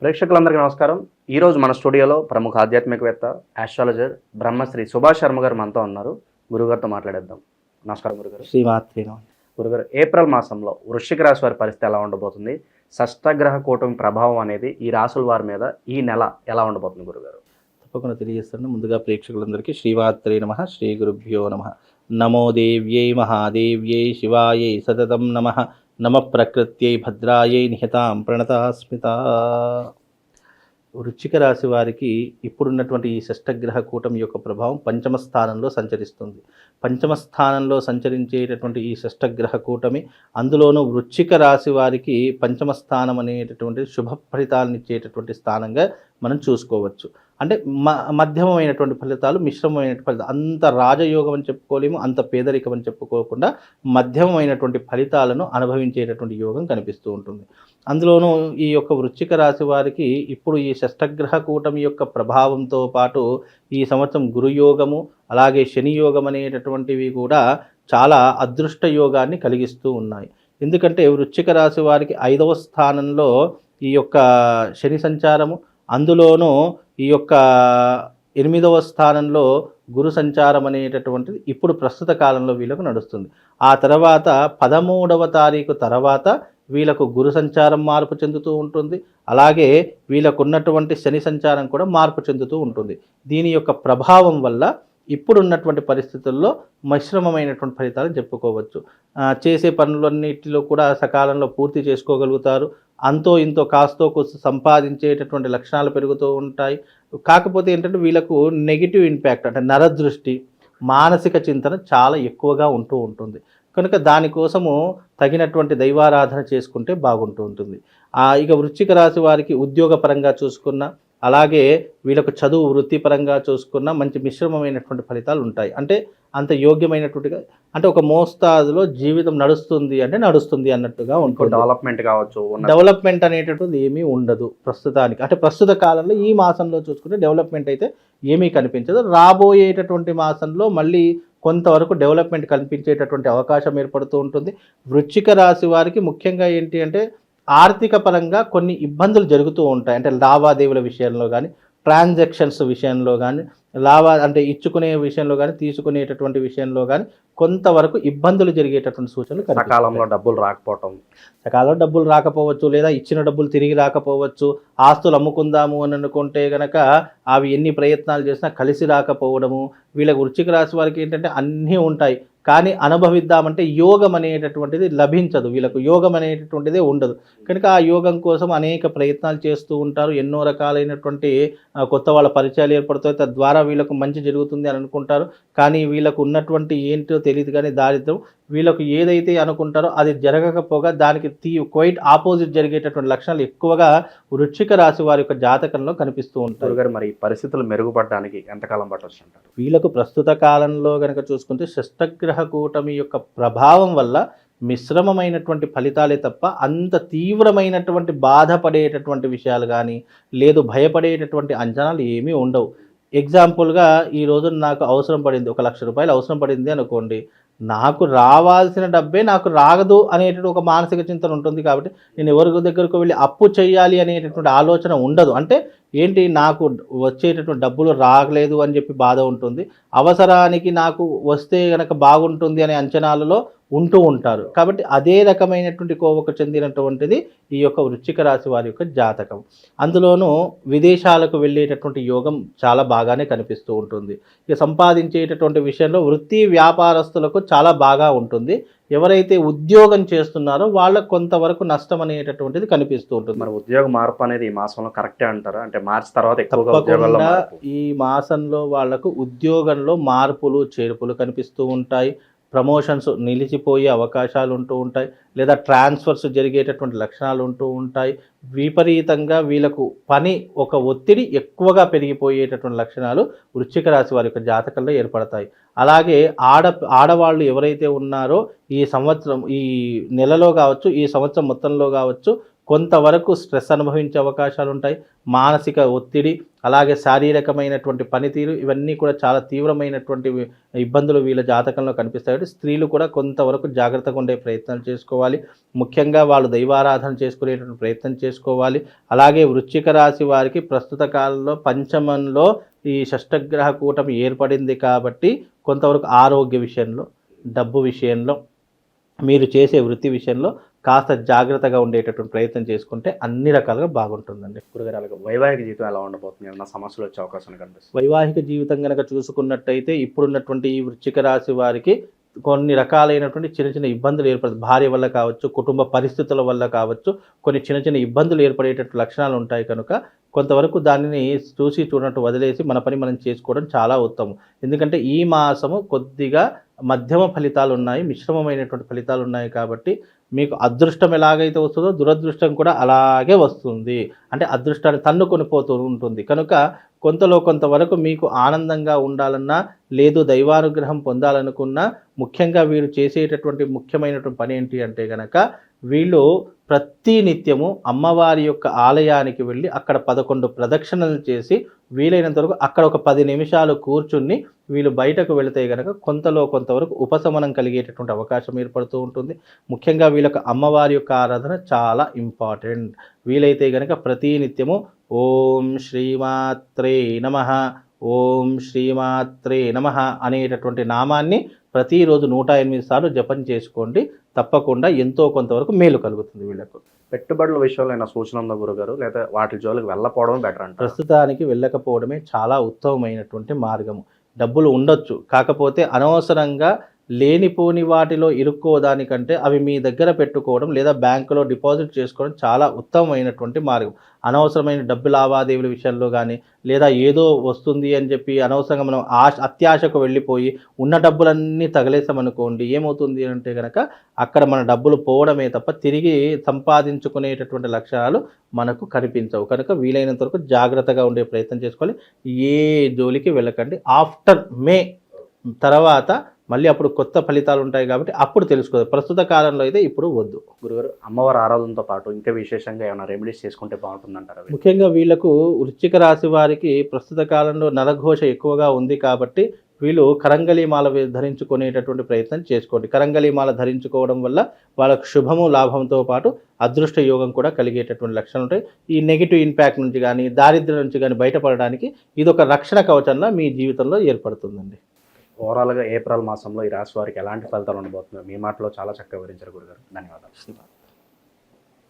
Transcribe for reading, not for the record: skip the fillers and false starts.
ప్రేక్షకులందరికీ నమస్కారం. ఈరోజు మన స్టూడియోలో ప్రముఖ ఆధ్యాత్మికవేత్త, ఆస్ట్రాలజర్ బ్రహ్మశ్రీ సుభాష్ శర్మ గారు మనతో ఉన్నారు. గురుగారితో మాట్లాడేద్దాం. నమస్కారం గురుగారు. శ్రీమాత్రే. గురుగారు, ఏప్రిల్ మాసంలో వృశ్చిక రాశి వారి పరిస్థితి ఎలా ఉండబోతుంది? షష్టగ్రహ కూటమి ప్రభావం అనేది ఈ రాసుల వారి మీద ఈ నెల ఎలా ఉండబోతుంది గురుగారు? తప్పకుండా తెలియజేస్తాను. ముందుగా ప్రేక్షకులందరికీ శ్రీమాత్రే నమః, శ్రీ గురుభ్యో నమః. నమో దేవ్యై మహాదేవ్యై శివాయై సతతం నమః. నమ ప్రకృత్యై భద్రాయై నిహతాం ప్రణతాస్మిత. వృశ్చిక రాశి వారికి ఇప్పుడున్నటువంటి ఈ షష్టగ్రహ కూటమి యొక్క ప్రభావం పంచమ స్థానంలో సంచరిస్తుంది. పంచమ స్థానంలో సంచరించేటటువంటి ఈ షష్టగ్రహ కూటమి, అందులోనూ వృశ్చిక రాశి వారికి పంచమ స్థానం అనేటటువంటి శుభ ఫలితాలను ఇచ్చేటటువంటి స్థానంగా మనం చూసుకోవచ్చు. అంటే మధ్యమమైనటువంటి ఫలితాలు, మిశ్రమమైన ఫలితాలు. అంత రాజయోగం అని చెప్పుకోలేము, అంత పేదరికం అని చెప్పుకోకుండా మధ్యమమైనటువంటి ఫలితాలను అనుభవించేటటువంటి యోగం కనిపిస్తూ ఉంటుంది. అందులోనూ ఈ యొక్క వృశ్చిక రాశి వారికి ఇప్పుడు ఈ షష్టగ్రహ కూటమి యొక్క ప్రభావంతో పాటు ఈ సంవత్సరం గురుయోగము, అలాగే శని యోగం అనేటటువంటివి కూడా చాలా అదృష్ట యోగాన్ని కలిగిస్తూ ఉన్నాయి. ఎందుకంటే వృశ్చిక రాశి వారికి 5వ స్థానంలో ఈ యొక్క శని సంచారము, అందులోనూ ఈ యొక్క 8వ స్థానంలో గురు సంచారం అనేటటువంటిది ఇప్పుడు ప్రస్తుత కాలంలో వీళ్ళకు నడుస్తుంది. ఆ తర్వాత 13వ తారీఖు తర్వాత వీళ్ళకు గురు సంచారం మార్పు చెందుతూ ఉంటుంది. అలాగే వీళ్ళకు ఉన్నటువంటి శని సంచారం కూడా మార్పు చెందుతూ ఉంటుంది. దీని యొక్క ప్రభావం వల్ల ఇప్పుడున్నటువంటి పరిస్థితుల్లో మిశ్రమమైనటువంటి ఫలితాలను చెప్పుకోవచ్చు. చేసే పనులన్నిటిలో కూడా సకాలంలో పూర్తి చేసుకోగలుగుతారు. అంతో ఇంతో కాస్తో కూస్తో సంపాదించేటటువంటి లక్షణాలు పెరుగుతూ ఉంటాయి. కాకపోతే ఏంటంటే వీళ్ళకు నెగిటివ్ ఇంపాక్ట్, అంటే నరదృష్టి, మానసిక చింతన చాలా ఎక్కువగా ఉంటూ ఉంటుంది. కనుక దానికోసము తగినటువంటి దైవారాధన చేసుకుంటే బాగుంటూ ఉంటుంది. ఇక వృశ్చిక రాశి వారికి ఉద్యోగపరంగా చూసుకున్న, అలాగే వీళ్ళకు చదువు వృత్తిపరంగా చూసుకున్న మంచి మిశ్రమమైనటువంటి ఫలితాలు ఉంటాయి. అంటే అంత యోగ్యమైనటువంటిగా, అంటే ఒక మోస్తాదులో జీవితం నడుస్తుంది అంటే నడుస్తుంది అన్నట్టుగా ఉంటుంది. డెవలప్మెంట్ కావచ్చు, డెవలప్మెంట్ అనేటటువంటిది ఏమీ ఉండదు ప్రస్తుతానికి. అంటే ప్రస్తుత కాలంలో ఈ మాసంలో చూసుకుంటే డెవలప్మెంట్ అయితే ఏమీ కనిపించదు. రాబోయేటటువంటి మాసంలో మళ్ళీ కొంతవరకు డెవలప్మెంట్ కనిపించేటటువంటి అవకాశం ఏర్పడుతూ ఉంటుంది. వృశ్చిక రాశి వారికి ముఖ్యంగా ఏంటి అంటే ఆర్థిక పరంగా కొన్ని ఇబ్బందులు జరుగుతూ ఉంటాయి. అంటే లావాదేవీల విషయంలో కానీ, ట్రాన్సాక్షన్స్ విషయంలో కానీ, అంటే ఇచ్చుకునే విషయంలో కానీ, తీసుకునేటటువంటి విషయంలో కానీ కొంతవరకు ఇబ్బందులు జరిగేటటువంటి సూచనలు. సకాలంలో డబ్బులు రాకపోవచ్చు, లేదా ఇచ్చిన డబ్బులు తిరిగి రాకపోవచ్చు. ఆస్తులు అమ్ముకుందాము అని అనుకుంటే కనుక అవి ఎన్ని ప్రయత్నాలు చేసినా కలిసి రాకపోవడము. వీళ్ళకి వృశ్చిక రాశి వారికి ఏంటంటే అన్నీ ఉంటాయి, కానీ అనుభవిద్దామంటే యోగం అనేటటువంటిది లభించదు. వీళ్ళకు యోగం అనేటటువంటిదే ఉండదు. కనుక ఆ యోగం కోసం అనేక ప్రయత్నాలు చేస్తూ ఉంటారు. ఎన్నో రకాలైనటువంటి కొత్త వాళ్ళ పరిచయాలు ఏర్పడతాయి. తద్వారా వీళ్ళకు మంచి జరుగుతుంది అని అనుకుంటారు. కానీ వీళ్ళకు ఉన్నటువంటి ఏంటో తెలియదు, కానీ దారిద్రం వీళ్ళకు ఏదైతే అనుకుంటారో అది జరగకపోగా దానికి క్వైట్ ఆపోజిట్ జరిగేటటువంటి లక్షణాలు ఎక్కువగా వృశ్చిక రాశి వారి యొక్క జాతకంలో కనిపిస్తూ ఉంటారు. మరి పరిస్థితులు మెరుగుపడడానికి ఎంతకాలం పట్టొచ్చు అంటారు? వీళ్ళకు ప్రస్తుత కాలంలో కనుక చూసుకుంటే షష్టగ్రహ కూటమి యొక్క ప్రభావం వల్ల మిశ్రమమైనటువంటి ఫలితాలే తప్ప అంత తీవ్రమైనటువంటి బాధపడేటటువంటి విషయాలు కానీ, లేదు భయపడేటటువంటి అంచనాలు ఏమీ ఉండవు. ఎగ్జాంపుల్గా ఈ రోజు నాకు అవసరం పడింది, 1 లక్ష రూపాయలు అవసరం పడింది అనుకోండి. నాకు రావాల్సిన డబ్బే నాకు రాగదు అనేటువంటి ఒక మానసిక చింతన ఉంటుంది. కాబట్టి నేను ఎవరి దగ్గరకు వెళ్ళి అప్పు చేయాలి అనేటటువంటి ఆలోచన ఉండదు. అంటే ఏంటి, నాకు వచ్చేటటువంటి డబ్బులు రాగలేదు అని చెప్పి బాధ ఉంటుంది. అవసరానికి నాకు వస్తే కనుక బాగుంటుంది అనే అంచనాలలో ఉంటూ ఉంటారు. కాబట్టి అదే రకమైనటువంటి కోవకు చెందినటువంటిది ఈ యొక్క వృశ్చిక రాశి వారి యొక్క జాతకం. అందులోనూ విదేశాలకు వెళ్ళేటటువంటి యోగం చాలా బాగానే కనిపిస్తూ ఉంటుంది. ఇక సంపాదించేటటువంటి విషయంలో వృత్తి వ్యాపారస్తులకు చాలా బాగా ఉంటుంది. ఎవరైతే ఉద్యోగం చేస్తున్నారో వాళ్ళకు కొంతవరకు నష్టం అనేటటువంటిది కనిపిస్తూ ఉంటుంది. మరి ఉద్యోగ మార్పు అనేది ఈ మాసంలో కరెక్టే అంటారా? అంటే మార్చి తర్వాత తప్పకుండా ఈ మాసంలో వాళ్లకు ఉద్యోగంలో మార్పులు చేర్పులు కనిపిస్తూ ఉంటాయి. ప్రమోషన్స్ నిలిచిపోయే అవకాశాలు ఉంటూ ఉంటాయి, లేదా ట్రాన్స్ఫర్స్ జరిగేటటువంటి లక్షణాలు ఉంటూ ఉంటాయి. విపరీతంగా వీళ్ళకు పని ఒక ఒత్తిడి ఎక్కువగా పెరిగిపోయేటటువంటి లక్షణాలు వృశ్చిక రాశి వారి యొక్క జాతకంలో ఏర్పడతాయి. అలాగే ఆడవాళ్ళు ఎవరైతే ఉన్నారో ఈ సంవత్సరం, ఈ నెలలో కావచ్చు, ఈ సంవత్సరం మొత్తంలో కావచ్చు, కొంతవరకు స్ట్రెస్ అనుభవించే అవకాశాలు ఉంటాయి. మానసిక ఒత్తిడి, అలాగే శారీరకమైనటువంటి పనితీరు ఇవన్నీ కూడా చాలా తీవ్రమైనటువంటి ఇబ్బందులు వీళ్ళ జాతకంలో కనిపిస్తాయి. కాబట్టి స్త్రీలు కూడా కొంతవరకు జాగ్రత్తగా ఉండే ప్రయత్నం చేసుకోవాలి. ముఖ్యంగా వాళ్ళు దైవారాధన చేసుకునేటువంటి ప్రయత్నం చేసుకోవాలి. అలాగే వృశ్చిక రాశి వారికి ప్రస్తుత కాలంలో పంచమంలో ఈ షష్టగ్రహ కూటమి ఏర్పడింది కాబట్టి కొంతవరకు ఆరోగ్య విషయంలో, డబ్బు విషయంలో, మీరు చేసే వృత్తి విషయంలో కాస్త జాగ్రత్తగా ఉండేటటువంటి ప్రయత్నం చేసుకుంటే అన్ని రకాలుగా బాగుంటుందండి. గురుగారు అలాగే వైవాహిక జీవితం ఎలా ఉండబోతుంది? ఏమైనా సమస్యలు వచ్చే అవకాశం కనిపిస్తుంది? వైవాహిక జీవితం కనుక చూసుకున్నట్టయితే ఇప్పుడున్నటువంటి ఈ వృశ్చిక రాశి వారికి కొన్ని రకాలైనటువంటి చిన్న చిన్న ఇబ్బందులు ఏర్పడుతుంది. భార్య వల్ల కావచ్చు, కుటుంబ పరిస్థితుల వల్ల కావచ్చు, కొన్ని చిన్న చిన్న ఇబ్బందులు ఏర్పడేటట్టు లక్షణాలు ఉంటాయి కనుక కొంతవరకు దానిని చూసి చూడనట్టు వదిలేసి మన పని మనం చేసుకోవడం చాలా ఉత్తమం. ఎందుకంటే ఈ మాసము కొద్దిగా మధ్యమ ఫలితాలు ఉన్నాయి, మిశ్రమమైనటువంటి ఫలితాలు ఉన్నాయి కాబట్టి మీకు అదృష్టం ఎలాగైతే వస్తుందో దురదృష్టం కూడా అలాగే వస్తుంది. అంటే అదృష్టాన్ని తన్నుకొని పోతూ ఉంటుంది కనుక కొంతవరకు మీకు ఆనందంగా ఉండాలన్నా, లేదు దైవానుగ్రహం పొందాలనుకున్నా, ముఖ్యంగా వీరు చేసేటటువంటి ముఖ్యమైనటువంటి పని ఏంటి అంటే కనుక వీళ్ళు ప్రతి నిత్యము అమ్మవారి యొక్క ఆలయానికి వెళ్ళి అక్కడ 11 ప్రదక్షిణలు చేసి వీలైనంత వరకు అక్కడ ఒక 10 నిమిషాలు కూర్చుని వీళ్ళు బయటకు వెళితే కనుక కొంతవరకు ఉపశమనం కలిగేటటువంటి అవకాశం ఏర్పడుతూ ఉంటుంది. ముఖ్యంగా వీళ్ళకి అమ్మవారి యొక్క ఆరాధన చాలా ఇంపార్టెంట్. వీలైతే కనుక ప్రతి నిత్యము ఓం శ్రీమాత్రే నమః, ఓం శ్రీమాత్రే నమః అనేటటువంటి నామాన్ని ప్రతిరోజు 108 సార్లు జపం చేసుకోండి. తప్పకుండా ఎంతో కొంతవరకు మేలు కలుగుతుంది వీళ్ళకు. పెట్టుబడుల విషయంలో ఏమైనా సూచన ఉందా గురుగారు? లేదా వాటి జోలికి వెళ్ళకపోవడం బెటర్ అంటారు? ప్రస్తుతానికి వెళ్ళకపోవడమే చాలా ఉత్తమమైనటువంటి మార్గము. డబ్బులు ఉండొచ్చు, కాకపోతే అనవసరంగా లేనిపోని వాటిలో ఇరుక్కోదానికంటే అవి మీ దగ్గర పెట్టుకోవడం లేదా బ్యాంకులో డిపాజిట్ చేసుకోవడం చాలా ఉత్తమమైనటువంటి మార్గం. అనవసరమైన డబ్బు లావాదేవీల విషయంలో కానీ లేదా ఏదో వస్తుంది అని చెప్పి అనవసరంగా మనం అత్యాశకు వెళ్ళిపోయి ఉన్న డబ్బులన్నీ తగలేసామనుకోండి, ఏమవుతుంది అంటే కనుక అక్కడ మన డబ్బులు పోవడమే తప్ప తిరిగి సంపాదించుకునేటటువంటి లక్షణాలు మనకు కనిపించవు. కనుక వీలైనంత వరకు జాగ్రత్తగా ఉండే ప్రయత్నం చేసుకోవాలి. ఏ జోలికి వెళ్ళకండి. ఆఫ్టర్ మే తర్వాత మళ్ళీ అప్పుడు కొత్త ఫలితాలు ఉంటాయి కాబట్టి అప్పుడు తెలుసుకోవాలి. ప్రస్తుత కాలంలో అయితే ఇప్పుడు వద్దు. గురుగారు అమ్మవారి ఆరాధనతో పాటు ఇంకా విశేషంగా ఏమైనా రెమెడీస్ చేసుకుంటే బాగుంటుందంటారు? ముఖ్యంగా వీళ్ళకు వృశ్చిక రాశి వారికి ప్రస్తుత కాలంలో నరఘోష ఎక్కువగా ఉంది కాబట్టి వీళ్ళు కరంగలి మాల ధరించుకునేటటువంటి ప్రయత్నం చేసుకోండి. కరంగలి మాల ధరించుకోవడం వల్ల వాళ్ళకు శుభము లాభంతో పాటు అదృష్ట యోగం కూడా కలిగేటటువంటి లక్షణాలు ఉంటాయి. ఈ నెగిటివ్ ఇంపాక్ట్ నుంచి కానీ దారిద్ర్యం నుంచి కానీ బయటపడడానికి ఇది ఒక రక్షణ కవచంలా మీ జీవితంలో ఏర్పడుతుందండి. ఓవరాల్గా ఏప్రిల్ మాసంలో ఈ రాశి వారికి ఎలాంటి ఫలితాలు ఉండబోతున్నాయి మీ మాటలో చాలా చక్కగా వివరించారు గురుగారు. ధన్యవాదాలు.